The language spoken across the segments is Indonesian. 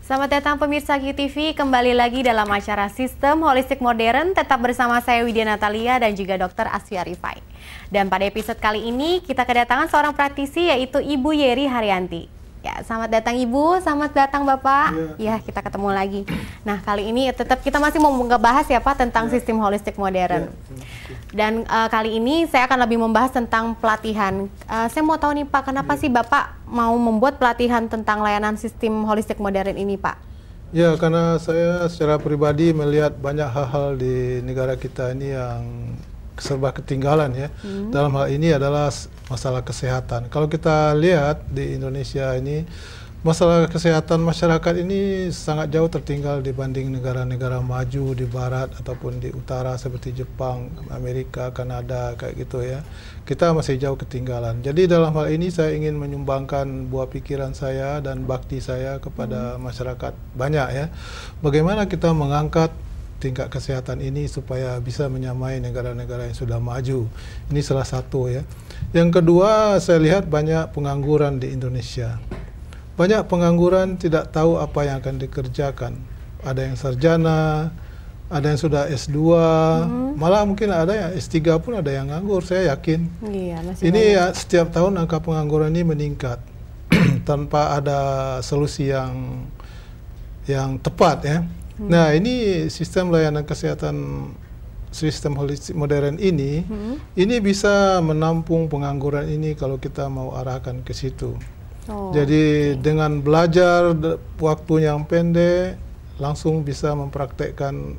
Selamat datang pemirsa QTV, kembali lagi dalam acara Sistem Holistik Modern, tetap bersama saya Widya Natalia dan juga Dr. Asfi Arifai. Dan pada episode kali ini kita kedatangan seorang praktisi yaitu Ibu Yeri Haryanti. Ya, selamat datang Ibu, selamat datang Bapak. Ya, kita ketemu lagi. Nah, kali ini tetap kita masih mau ngebahas ya Pak tentang sistem holistik modern. Dan kali ini saya akan lebih membahas tentang pelatihan. Saya mau tahu nih Pak, kenapa sih Bapak mau membuat pelatihan tentang layanan sistem holistik modern ini Pak? Ya, karena saya secara pribadi melihat banyak hal-hal di negara kita ini yang serba ketinggalan ya. Dalam hal ini adalah masalah kesehatan. Kalau kita lihat di Indonesia ini, masalah kesehatan masyarakat ini sangat jauh tertinggal dibanding negara-negara maju di barat ataupun di utara seperti Jepang, Amerika, Kanada, kayak gitu ya. Kita masih jauh ketinggalan. Jadi dalam hal ini saya ingin menyumbangkan buah pikiran saya dan bakti saya kepada masyarakat banyak ya. Bagaimana kita mengangkat tingkat kesehatan ini supaya bisa menyamai negara-negara yang sudah maju. Ini salah satu ya. Yang kedua, saya lihat banyak pengangguran di Indonesia. Banyak pengangguran tidak tahu apa yang akan dikerjakan. Ada yang sarjana, ada yang sudah S2, malah mungkin ada yang S3 pun ada yang nganggur, saya yakin. Iya, ini ya, setiap tahun angka pengangguran ini meningkat tanpa ada solusi yang tepat ya. Nah, ini sistem layanan kesehatan sistem holistik modern ini, ini bisa menampung pengangguran ini kalau kita mau arahkan ke situ. Jadi dengan belajar waktu yang pendek, langsung bisa mempraktekkan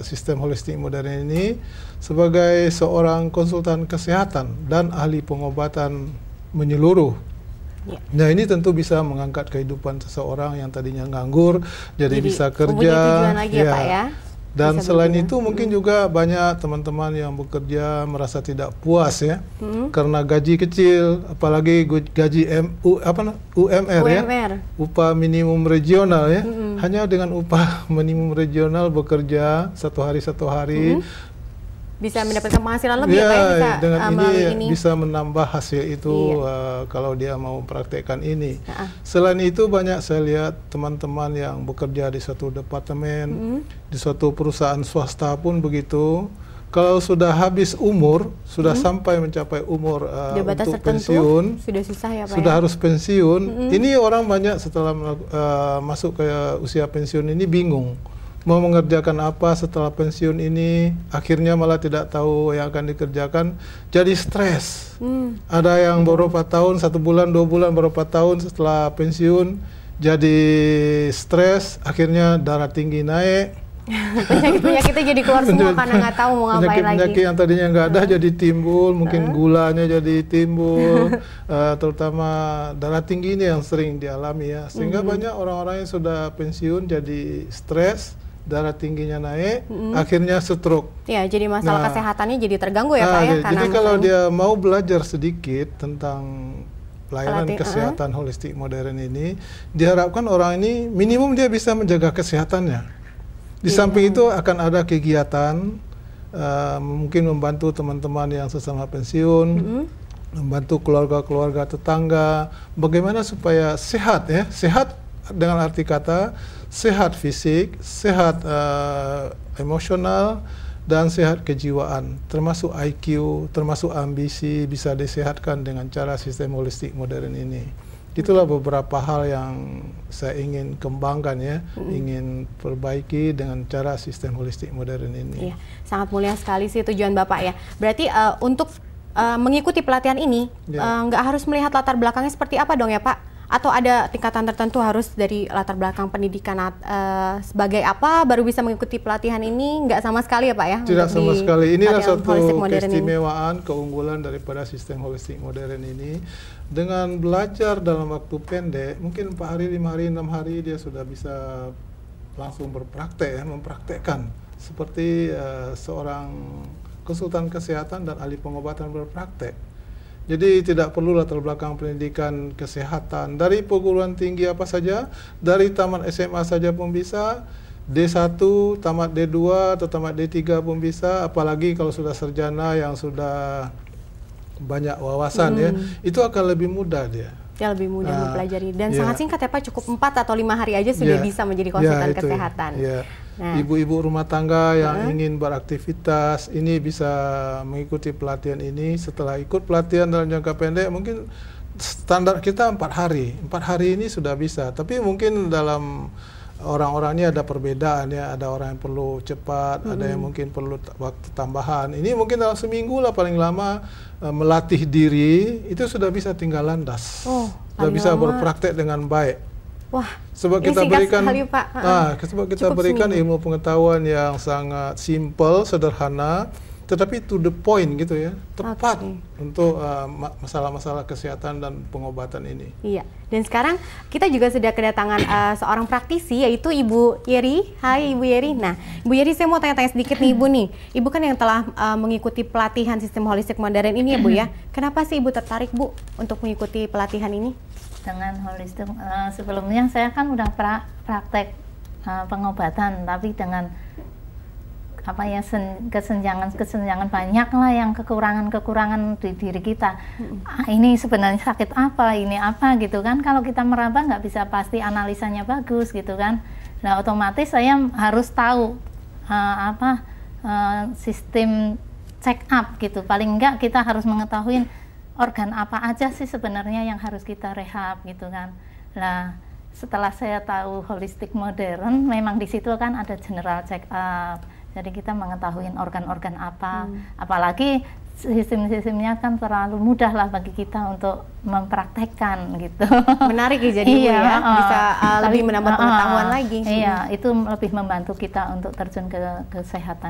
sistem holistik modern ini sebagai seorang konsultan kesehatan dan ahli pengobatan menyeluruh. Nah, ini tentu bisa mengangkat kehidupan seseorang yang tadinya nganggur jadi bisa kerja lagi ya, Pak, ya? Dan selain itu mungkin juga banyak teman-teman yang bekerja merasa tidak puas ya karena gaji kecil, apalagi gaji UMR ya, upah minimum regional ya. Hanya dengan upah minimum regional bekerja satu hari bisa mendapatkan penghasilan lebih ya, Pak, bisa dengan ini bisa menambah hasil itu kalau dia mau praktekkan ini. Selain itu banyak saya lihat teman-teman yang bekerja di suatu departemen, di suatu perusahaan swasta pun begitu. Kalau sudah habis umur, sudah sampai mencapai umur untuk pensiun, sudah susah ya, Pak, sudah harus pensiun. Ini orang banyak setelah masuk ke usia pensiun ini bingung. Mau mengerjakan apa setelah pensiun ini, akhirnya malah tidak tahu yang akan dikerjakan, jadi stres. Ada yang beberapa tahun, 1 bulan, 2 bulan, beberapa tahun setelah pensiun, jadi stres, akhirnya darah tinggi naik. Penyakit-penyakitnya jadi keluar semua karena nggak tahu mau ngapain lagi. Penyakit yang tadinya nggak ada jadi timbul, mungkin gulanya jadi timbul, terutama darah tinggi ini yang sering dialami ya. Sehingga banyak orang-orang yang sudah pensiun jadi stres, darah tingginya naik, akhirnya stroke. Ya, jadi masalah kesehatannya jadi terganggu ya Pak ya. Jadi kalau dia mau belajar sedikit tentang layanan kesehatan holistik modern ini, diharapkan orang ini minimum dia bisa menjaga kesehatannya. Di samping itu akan ada kegiatan, mungkin membantu teman-teman yang sesama pensiun, membantu keluarga-keluarga tetangga, bagaimana supaya sehat ya, sehat dengan arti kata sehat fisik, sehat emosional, dan sehat kejiwaan, termasuk IQ, termasuk ambisi bisa disehatkan dengan cara sistem holistik modern ini. Itulah beberapa hal yang saya ingin kembangkan ya, ingin perbaiki dengan cara sistem holistik modern ini. Iya, sangat mulia sekali sih tujuan Bapak ya. Berarti untuk mengikuti pelatihan ini nggak harus melihat latar belakangnya seperti apa dong ya Pak? Atau ada tingkatan tertentu harus dari latar belakang pendidikan sebagai apa baru bisa mengikuti pelatihan ini? Nggak sama sekali ya Pak ya? Tidak sama sekali. Inilah satu keistimewaan, keunggulan daripada sistem holistik modern ini. Dengan belajar dalam waktu pendek, mungkin 4 hari, 5 hari, 6 hari dia sudah bisa langsung berpraktek ya, mempraktekkan seperti seorang konsultan kesehatan dan ahli pengobatan berpraktek. Jadi tidak perlu latar belakang pendidikan kesehatan. Dari perguruan tinggi apa saja, dari tamat SMA saja pun bisa, D1, tamat D2 atau tamat D3 pun bisa, apalagi kalau sudah sarjana yang sudah banyak wawasan ya, itu akan lebih mudah dia. Ya lebih mudah mempelajari dan sangat singkat ya Pak, cukup 4 atau 5 hari aja sudah bisa menjadi konsultan kesehatan. Nah, ibu-ibu rumah tangga yang ingin beraktivitas ini bisa mengikuti pelatihan ini. Setelah ikut pelatihan dalam jangka pendek, mungkin standar kita 4 hari. 4 hari ini sudah bisa, tapi mungkin dalam orang-orangnya ada perbedaan ya, ada orang yang perlu cepat, ada yang mungkin perlu waktu tambahan. Ini mungkin dalam seminggu lah paling lama melatih diri, itu sudah bisa tinggal landas. Sudah bisa berpraktek dengan baik. Wah, sebab kita berikan sekali, Pak. Sebab kita berikan ilmu pengetahuan yang sangat simple, sederhana, tetapi to the point gitu ya, tepat untuk masalah-masalah kesehatan dan pengobatan ini. Iya, dan sekarang kita juga sudah kedatangan seorang praktisi yaitu Ibu Yeri. Hai Ibu Yeri. Nah, Ibu Yeri, saya mau tanya-tanya sedikit nih Ibu nih. Ibu kan yang telah mengikuti pelatihan sistem holistik modern ini ya Bu ya. Kenapa sih Ibu tertarik Bu untuk mengikuti pelatihan ini? Dengan holistik, sebelumnya saya kan udah praktek pengobatan, tapi dengan apa ya, kesenjangan banyak lah, yang kekurangan di diri kita. Ini sebenarnya sakit apa, ini apa gitu kan. Kalau kita meraba nggak bisa pasti analisanya bagus gitu kan. Nah otomatis saya harus tahu sistem check up gitu. Paling enggak kita harus mengetahui organ apa aja sih sebenarnya yang harus kita rehab gitu kan. Nah setelah saya tahu holistik modern, memang di situ kan ada general check up. Jadi kita mengetahui organ-organ apa, apalagi sistem-sistemnya kan terlalu mudah lah bagi kita untuk mempraktekkan gitu. Menarik ya jadi ya, bisa lebih menambah pengetahuan lagi. Iya, itu lebih membantu kita untuk terjun ke kesehatan.